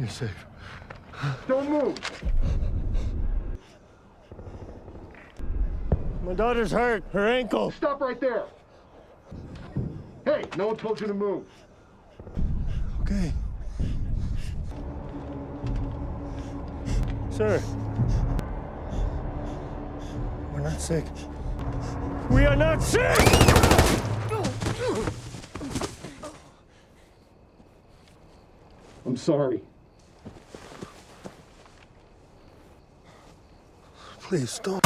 You're safe. Don't move! My daughter's hurt. Her ankle. Stop right there! Hey, no one told you to move. Okay. Sir. We're not sick. We are not sick! I'm sorry. Please don't.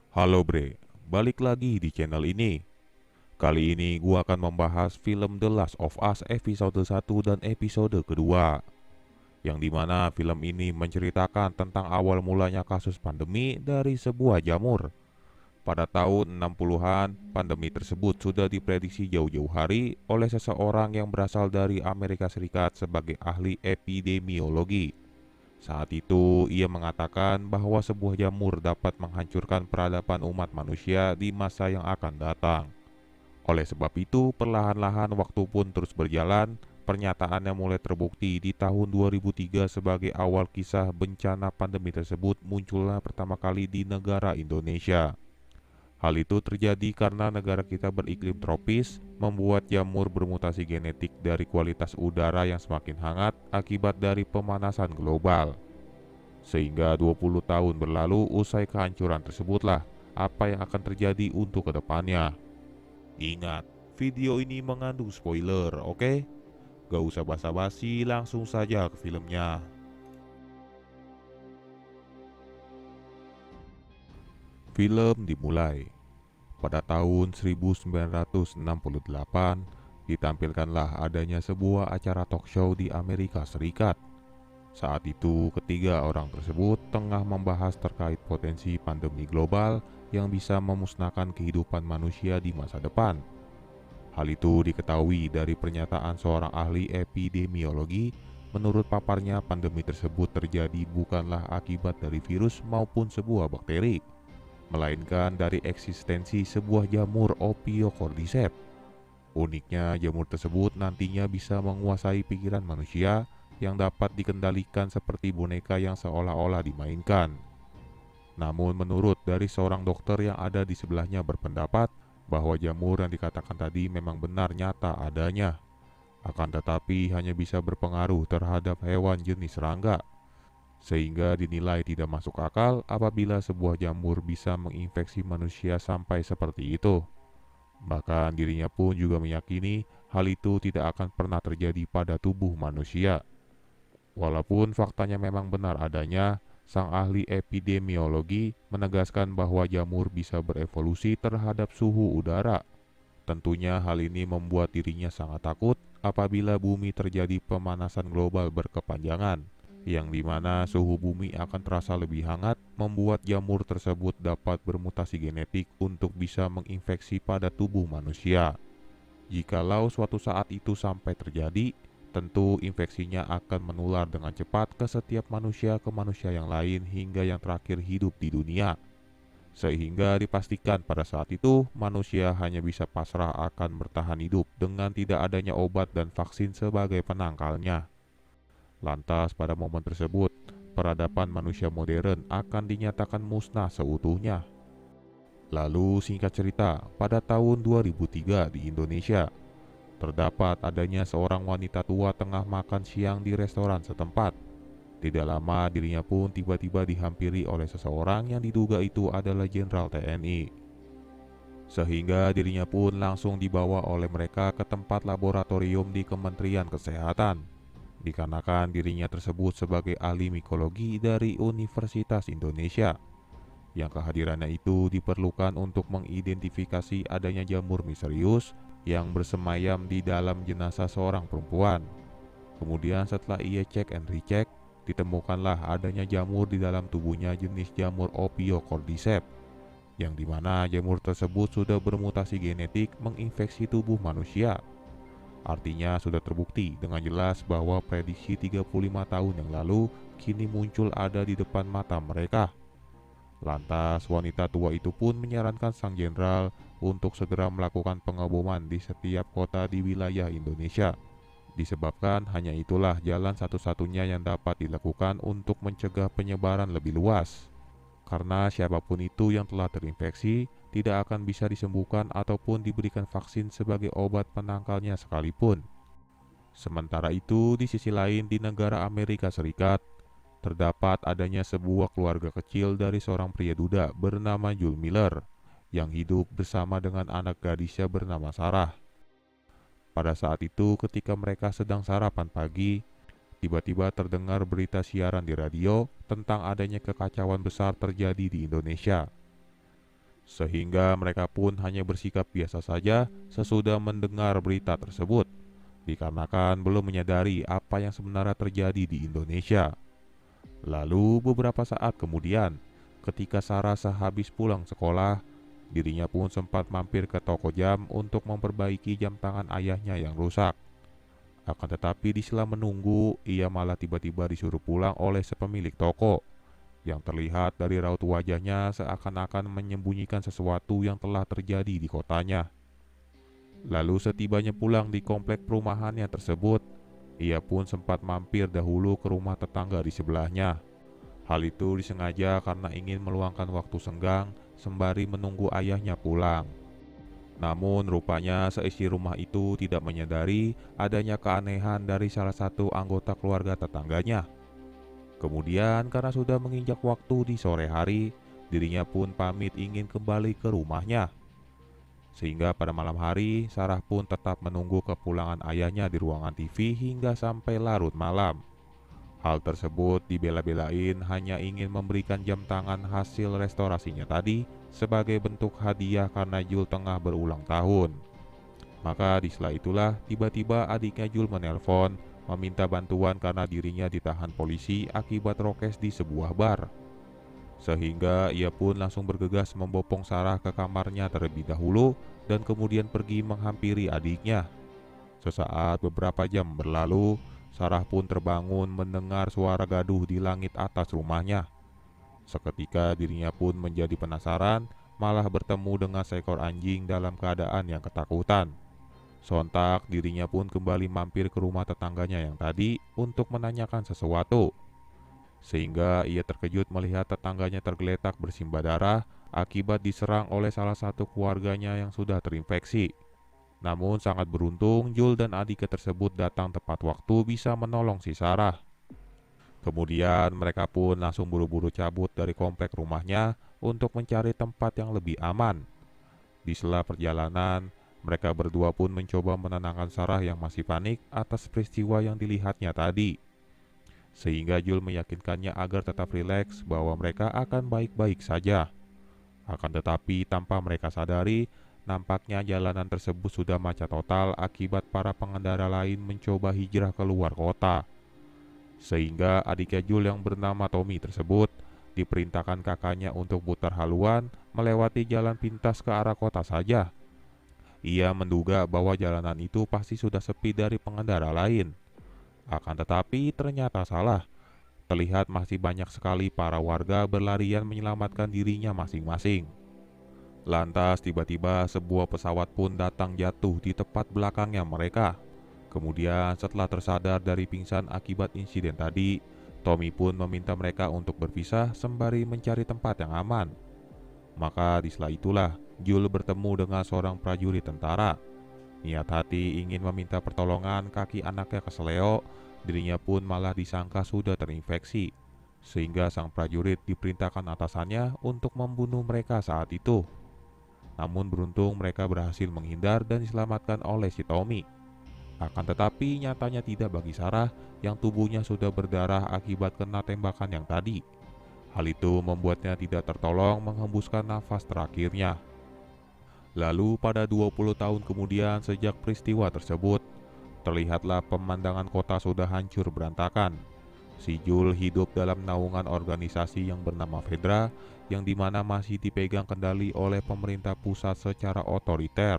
Halo bre, balik lagi di channel ini. Kali ini gua akan membahas film The Last of Us episode 1 dan episode kedua, yang dimana film ini menceritakan tentang awal mulanya kasus pandemi dari sebuah jamur. Pada tahun 60-an, pandemi tersebut sudah diprediksi jauh-jauh hari oleh seseorang yang berasal dari Amerika Serikat sebagai ahli epidemiologi. Saat itu, ia mengatakan bahwa sebuah jamur dapat menghancurkan peradaban umat manusia di masa yang akan datang. Oleh sebab itu, perlahan-lahan waktu pun terus berjalan. Pernyataannya mulai terbukti di tahun 2003 sebagai awal kisah bencana pandemi tersebut munculnya pertama kali di negara Indonesia. Hal itu terjadi karena negara kita beriklim tropis, membuat jamur bermutasi genetik dari kualitas udara yang semakin hangat akibat dari pemanasan global. Sehingga 20 tahun berlalu usai kehancuran tersebutlah apa yang akan terjadi untuk kedepannya. Ingat, video ini mengandung spoiler, oke? Gak usah basa-basi, langsung saja ke filmnya. Film dimulai pada tahun 1968. Ditampilkanlah adanya sebuah acara talk show di Amerika Serikat. Saat itu, ketiga orang tersebut tengah membahas terkait potensi pandemi global yang bisa memusnahkan kehidupan manusia di masa depan. Hal itu diketahui dari pernyataan seorang ahli epidemiologi. Menurut paparnya, pandemi tersebut terjadi bukanlah akibat dari virus maupun sebuah bakteri, melainkan dari eksistensi sebuah jamur Ophiocordyceps. Uniknya, jamur tersebut nantinya bisa menguasai pikiran manusia yang dapat dikendalikan seperti boneka yang seolah-olah dimainkan. Namun menurut dari seorang dokter yang ada di sebelahnya berpendapat bahwa jamur yang dikatakan tadi memang benar nyata adanya. Akan tetapi hanya bisa berpengaruh terhadap hewan jenis serangga, sehingga dinilai tidak masuk akal apabila sebuah jamur bisa menginfeksi manusia sampai seperti itu. Bahkan dirinya pun juga meyakini hal itu tidak akan pernah terjadi pada tubuh manusia. Walaupun faktanya memang benar adanya, sang ahli epidemiologi menegaskan bahwa jamur bisa berevolusi terhadap suhu udara. Tentunya hal ini membuat dirinya sangat takut apabila bumi terjadi pemanasan global berkepanjangan, yang dimana suhu bumi akan terasa lebih hangat, membuat jamur tersebut dapat bermutasi genetik untuk bisa menginfeksi pada tubuh manusia. Jikalau suatu saat itu sampai terjadi, tentu infeksinya akan menular dengan cepat ke setiap manusia ke manusia yang lain hingga yang terakhir hidup di dunia. Sehingga dipastikan pada saat itu manusia hanya bisa pasrah akan bertahan hidup dengan tidak adanya obat dan vaksin sebagai penangkalnya. Lantas pada momen tersebut, peradaban manusia modern akan dinyatakan musnah seutuhnya. Lalu singkat cerita, pada tahun 2003 di Indonesia, terdapat adanya seorang wanita tua tengah makan siang di restoran setempat. Tidak lama dirinya pun tiba-tiba dihampiri oleh seseorang yang diduga itu adalah Jenderal TNI. Sehingga dirinya pun langsung dibawa oleh mereka ke tempat laboratorium di Kementerian Kesehatan. Dikarenakan dirinya tersebut sebagai ahli mikologi dari Universitas Indonesia, yang kehadirannya itu diperlukan untuk mengidentifikasi adanya jamur misterius yang bersemayam di dalam jenazah seorang perempuan. Kemudian setelah ia cek and recheck, ditemukanlah adanya jamur di dalam tubuhnya jenis jamur Ophiocordyceps, yang dimana jamur tersebut sudah bermutasi genetik menginfeksi tubuh manusia. Artinya sudah terbukti dengan jelas bahwa prediksi 35 tahun yang lalu kini muncul ada di depan mata mereka. Lantas wanita tua itu pun menyarankan sang jenderal untuk segera melakukan pengeboman di setiap kota di wilayah Indonesia. Disebabkan hanya itulah jalan satu-satunya yang dapat dilakukan untuk mencegah penyebaran lebih luas. Karena siapapun itu yang telah terinfeksi tidak akan bisa disembuhkan ataupun diberikan vaksin sebagai obat penangkalnya sekalipun. Sementara itu, di sisi lain di negara Amerika Serikat, terdapat adanya sebuah keluarga kecil dari seorang pria duda bernama Jules Miller yang hidup bersama dengan anak gadisnya bernama Sarah. Pada saat itu, ketika mereka sedang sarapan pagi, tiba-tiba terdengar berita siaran di radio tentang adanya kekacauan besar terjadi di Indonesia. Sehingga mereka pun hanya bersikap biasa saja sesudah mendengar berita tersebut, dikarenakan belum menyadari apa yang sebenarnya terjadi di Indonesia. Lalu beberapa saat kemudian, ketika Sarah sehabis pulang sekolah, dirinya pun sempat mampir ke toko jam untuk memperbaiki jam tangan ayahnya yang rusak. Akan tetapi di sela menunggu, ia malah tiba-tiba disuruh pulang oleh sepemilik toko, yang terlihat dari raut wajahnya seakan-akan menyembunyikan sesuatu yang telah terjadi di kotanya. Lalu setibanya pulang di komplek perumahannya tersebut, ia pun sempat mampir dahulu ke rumah tetangga di sebelahnya. Hal itu disengaja karena ingin meluangkan waktu senggang sembari menunggu ayahnya pulang. Namun rupanya seisi rumah itu tidak menyadari adanya keanehan dari salah satu anggota keluarga tetangganya. Kemudian karena sudah menginjak waktu di sore hari, dirinya pun pamit ingin kembali ke rumahnya. Sehingga pada malam hari, Sarah pun tetap menunggu kepulangan ayahnya di ruangan TV hingga sampai larut malam. Hal tersebut dibela-belain hanya ingin memberikan jam tangan hasil restorasinya tadi sebagai bentuk hadiah karena Jul tengah berulang tahun. Maka di sela itulah tiba-tiba adiknya Jul menelpon meminta bantuan karena dirinya ditahan polisi akibat rokes di sebuah bar. Sehingga ia pun langsung bergegas membopong Sarah ke kamarnya terlebih dahulu dan kemudian pergi menghampiri adiknya. Sesaat beberapa jam berlalu, Sarah pun terbangun mendengar suara gaduh di langit atas rumahnya. Seketika dirinya pun menjadi penasaran, malah bertemu dengan seekor anjing dalam keadaan yang ketakutan. Sontak dirinya pun kembali mampir ke rumah tetangganya yang tadi untuk menanyakan sesuatu. Sehingga ia terkejut melihat tetangganya tergeletak bersimbah darah akibat diserang oleh salah satu keluarganya yang sudah terinfeksi. Namun sangat beruntung Jul dan adiknya tersebut datang tepat waktu bisa menolong si Sarah. Kemudian mereka pun langsung buru-buru cabut dari komplek rumahnya untuk mencari tempat yang lebih aman. Di sela perjalanan, mereka berdua pun mencoba menenangkan Sarah yang masih panik atas peristiwa yang dilihatnya tadi. Sehingga Jul meyakinkannya agar tetap rileks bahwa mereka akan baik-baik saja. Akan tetapi tanpa mereka sadari, nampaknya jalanan tersebut sudah macet total akibat para pengendara lain mencoba hijrah keluar kota. Sehingga adiknya Jul yang bernama Tommy tersebut diperintahkan kakaknya untuk putar haluan melewati jalan pintas ke arah kota saja. Ia menduga bahwa jalanan itu pasti sudah sepi dari pengendara lain. Akan tetapi ternyata salah. Terlihat masih banyak sekali para warga berlarian menyelamatkan dirinya masing-masing. Lantas tiba-tiba sebuah pesawat pun datang jatuh di tepat belakangnya mereka. Kemudian setelah tersadar dari pingsan akibat insiden tadi, Tommy pun meminta mereka untuk berpisah sembari mencari tempat yang aman. Maka di sela itulah Jul bertemu dengan seorang prajurit tentara. Niat hati ingin meminta pertolongan kaki anaknya keseleo, dirinya pun malah disangka sudah terinfeksi. Sehingga sang prajurit diperintahkan atasannya untuk membunuh mereka saat itu. Namun beruntung mereka berhasil menghindar dan diselamatkan oleh si Tommy. Akan tetapi nyatanya tidak bagi Sarah yang tubuhnya sudah berdarah akibat kena tembakan yang tadi. Hal itu membuatnya tidak tertolong menghembuskan nafas terakhirnya. Lalu pada 20 tahun kemudian sejak peristiwa tersebut, terlihatlah pemandangan kota sudah hancur berantakan. Si Jul hidup dalam naungan organisasi yang bernama Fedra, yang dimana masih dipegang kendali oleh pemerintah pusat secara otoriter.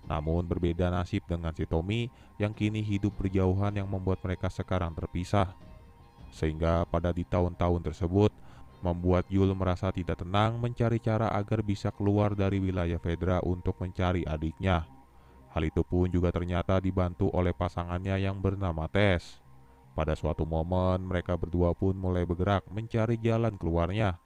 Namun berbeda nasib dengan si Tommy yang kini hidup berjauhan yang membuat mereka sekarang terpisah. Sehingga pada di tahun-tahun tersebut, membuat Yul merasa tidak tenang mencari cara agar bisa keluar dari wilayah Fedra untuk mencari adiknya. Hal itu pun juga ternyata dibantu oleh pasangannya yang bernama Tess. Pada suatu momen, mereka berdua pun mulai bergerak mencari jalan keluarnya.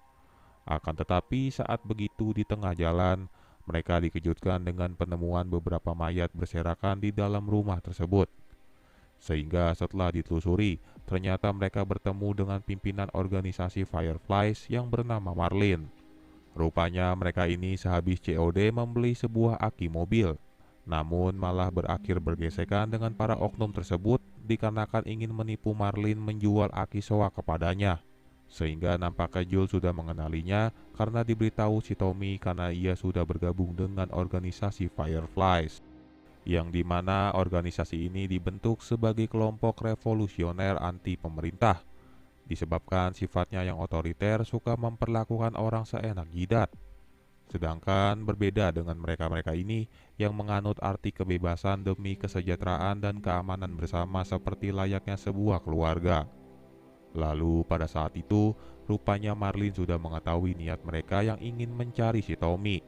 Akan tetapi saat begitu di tengah jalan, mereka dikejutkan dengan penemuan beberapa mayat berserakan di dalam rumah tersebut. Sehingga setelah ditelusuri, ternyata mereka bertemu dengan pimpinan organisasi Fireflies yang bernama Marlin. Rupanya mereka ini sehabis COD membeli sebuah aki mobil, namun malah berakhir bergesekan dengan para oknum tersebut dikarenakan ingin menipu Marlin menjual aki soa kepadanya. Sehingga nampaknya Joel sudah mengenalinya karena diberitahu si Tommy karena ia sudah bergabung dengan organisasi Fireflies, yang dimana organisasi ini dibentuk sebagai kelompok revolusioner anti pemerintah, disebabkan sifatnya yang otoriter suka memperlakukan orang seenak jidat. Sedangkan berbeda dengan mereka-mereka ini yang menganut arti kebebasan demi kesejahteraan dan keamanan bersama seperti layaknya sebuah keluarga. Lalu pada saat itu, rupanya Marlin sudah mengetahui niat mereka yang ingin mencari si Tommy.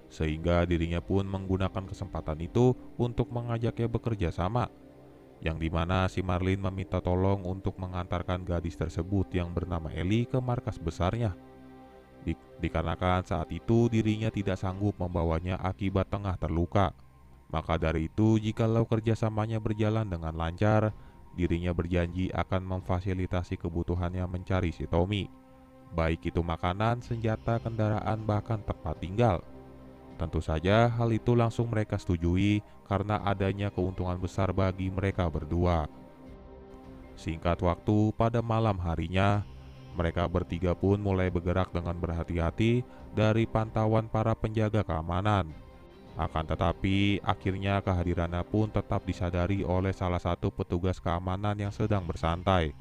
Sehingga dirinya pun menggunakan kesempatan itu untuk mengajaknya bekerja sama. Yang dimana si Marlin meminta tolong untuk mengantarkan gadis tersebut yang bernama Ellie ke markas besarnya. Dikarenakan saat itu dirinya tidak sanggup membawanya akibat tengah terluka. Maka dari itu, jikalau kerjasamanya berjalan dengan lancar, dirinya berjanji akan memfasilitasi kebutuhannya mencari si Tommy, baik itu makanan, senjata, kendaraan, bahkan tempat tinggal. Tentu saja hal itu langsung mereka setujui karena adanya keuntungan besar bagi mereka berdua. Singkat waktu, pada malam harinya, mereka bertiga pun mulai bergerak dengan berhati-hati dari pantauan para penjaga keamanan. Akan tetapi, akhirnya kehadirannya pun tetap disadari oleh salah satu petugas keamanan yang sedang bersantai.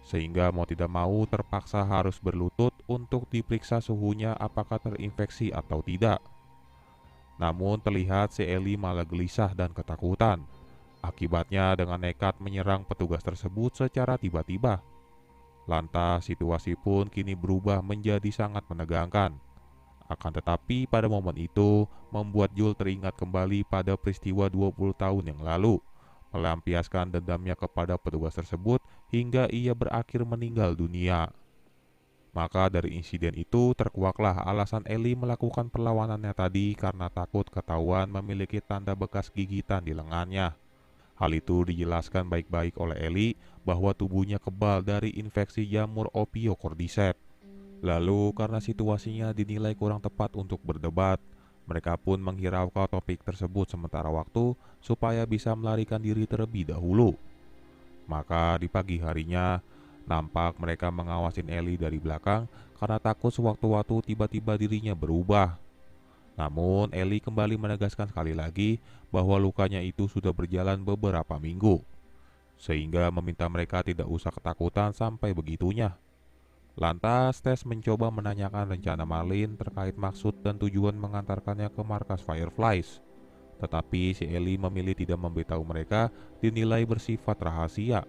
Sehingga mau tidak mau terpaksa harus berlutut untuk diperiksa suhunya apakah terinfeksi atau tidak. Namun terlihat si Ellie malah gelisah dan ketakutan. Akibatnya dengan nekat menyerang petugas tersebut secara tiba-tiba. Lantas situasi pun kini berubah menjadi sangat menegangkan. Akan tetapi pada momen itu membuat Joel teringat kembali pada peristiwa 20 tahun yang lalu, melampiaskan dendamnya kepada petugas tersebut hingga ia berakhir meninggal dunia. Maka dari insiden itu terkuaklah alasan Ellie melakukan perlawanannya tadi karena takut ketahuan memiliki tanda bekas gigitan di lengannya. Hal itu dijelaskan baik-baik oleh Ellie bahwa tubuhnya kebal dari infeksi jamur Ophiocordyceps. Lalu karena situasinya dinilai kurang tepat untuk berdebat, mereka pun menghiraukan topik tersebut sementara waktu supaya bisa melarikan diri terlebih dahulu. Maka di pagi harinya, nampak mereka mengawasin Ellie dari belakang karena takut sewaktu-waktu tiba-tiba dirinya berubah. Namun Ellie kembali menegaskan sekali lagi bahwa lukanya itu sudah berjalan beberapa minggu, sehingga meminta mereka tidak usah ketakutan sampai begitunya. Lantas, Tess mencoba menanyakan rencana Marlin terkait maksud dan tujuan mengantarkannya ke markas Fireflies. Tetapi si Ellie memilih tidak memberitahu mereka, dinilai bersifat rahasia.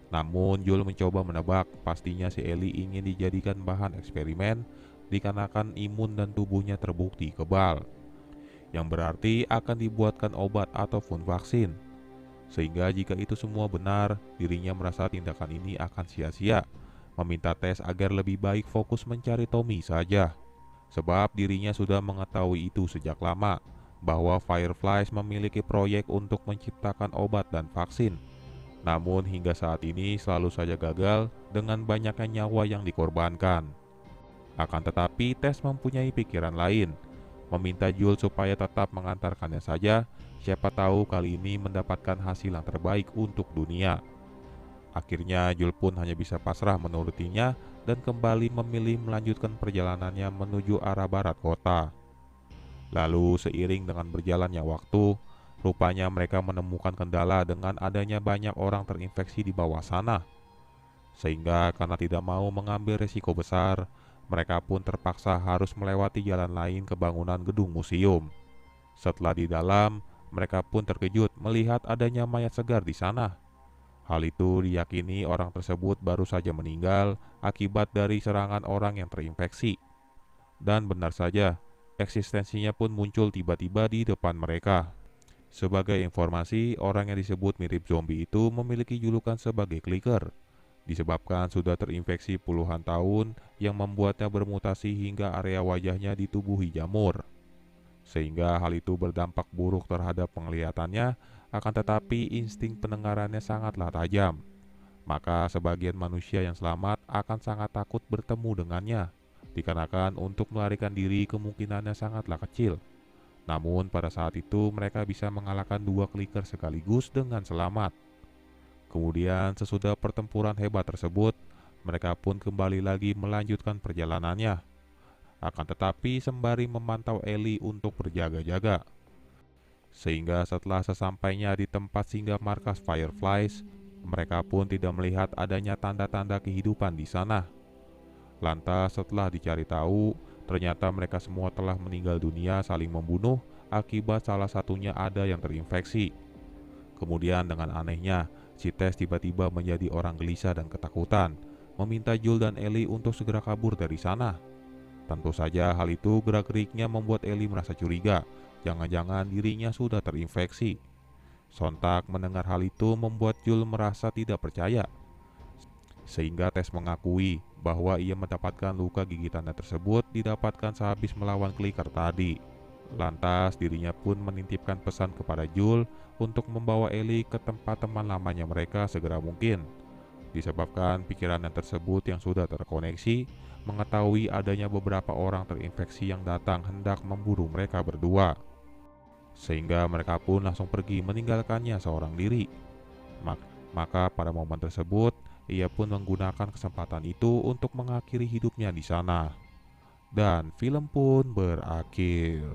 Namun Joel mencoba menebak pastinya si Ellie ingin dijadikan bahan eksperimen dikarenakan imun dan tubuhnya terbukti kebal, yang berarti akan dibuatkan obat ataupun vaksin. Sehingga jika itu semua benar, dirinya merasa tindakan ini akan sia-sia, meminta Tess agar lebih baik fokus mencari Tommy saja. Sebab dirinya sudah mengetahui itu sejak lama, bahwa Fireflies memiliki proyek untuk menciptakan obat dan vaksin. Namun hingga saat ini selalu saja gagal dengan banyaknya nyawa yang dikorbankan. Akan tetapi Tess mempunyai pikiran lain, meminta Joel supaya tetap mengantarkannya saja, siapa tahu kali ini mendapatkan hasil yang terbaik untuk dunia. Akhirnya Joel pun hanya bisa pasrah menurutinya dan kembali memilih melanjutkan perjalanannya menuju arah barat kota. Lalu seiring dengan berjalannya waktu, rupanya mereka menemukan kendala dengan adanya banyak orang terinfeksi di bawah sana. Sehingga karena tidak mau mengambil resiko besar, mereka pun terpaksa harus melewati jalan lain ke bangunan gedung museum. Setelah di dalam, mereka pun terkejut melihat adanya mayat segar di sana. Hal itu diyakini orang tersebut baru saja meninggal akibat dari serangan orang yang terinfeksi. Dan benar saja, eksistensinya pun muncul tiba-tiba di depan mereka. Sebagai informasi, orang yang disebut mirip zombie itu memiliki julukan sebagai clicker, disebabkan sudah terinfeksi puluhan tahun yang membuatnya bermutasi hingga area wajahnya ditubuhi jamur. Sehingga hal itu berdampak buruk terhadap penglihatannya, akan tetapi insting pendengarannya sangatlah tajam. Maka sebagian manusia yang selamat akan sangat takut bertemu dengannya, dikarenakan untuk melarikan diri kemungkinannya sangatlah kecil. Namun pada saat itu mereka bisa mengalahkan dua clicker sekaligus dengan selamat. Kemudian sesudah pertempuran hebat tersebut, mereka pun kembali lagi melanjutkan perjalanannya. Akan tetapi sembari memantau Ellie untuk berjaga-jaga. Sehingga setelah sesampainya di tempat singgah markas Fireflies, mereka pun tidak melihat adanya tanda-tanda kehidupan di sana. Lantas setelah dicari tahu, ternyata mereka semua telah meninggal dunia saling membunuh akibat salah satunya ada yang terinfeksi. Kemudian dengan anehnya, si Tess tiba-tiba menjadi orang gelisah dan ketakutan, meminta Joel dan Ellie untuk segera kabur dari sana. Tentu saja hal itu gerak-geriknya membuat Ellie merasa curiga, jangan-jangan dirinya sudah terinfeksi. Sontak mendengar hal itu membuat Joel merasa tidak percaya. Sehingga Tess mengakui bahwa ia mendapatkan luka gigitannya tersebut didapatkan sehabis melawan clicker tadi. Lantas dirinya pun menitipkan pesan kepada Joel untuk membawa Ellie ke tempat teman lamanya mereka segera mungkin. Disebabkan pikirannya tersebut yang sudah terkoneksi mengetahui adanya beberapa orang terinfeksi yang datang hendak memburu mereka berdua. Sehingga mereka pun langsung pergi meninggalkannya seorang diri. Maka pada momen tersebut ia pun menggunakan kesempatan itu untuk mengakhiri hidupnya di sana. Dan film pun berakhir.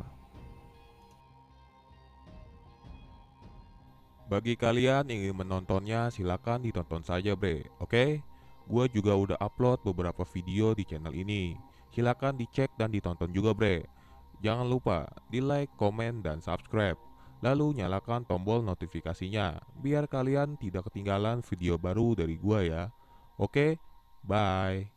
Bagi kalian yang ingin menontonnya, silakan ditonton saja bre, oke? Gua juga udah upload beberapa video di channel ini. Silakan dicek dan ditonton juga bre. Jangan lupa di like, komen, dan subscribe. Lalu nyalakan tombol notifikasinya biar kalian tidak ketinggalan video baru dari gua ya. Oke, bye.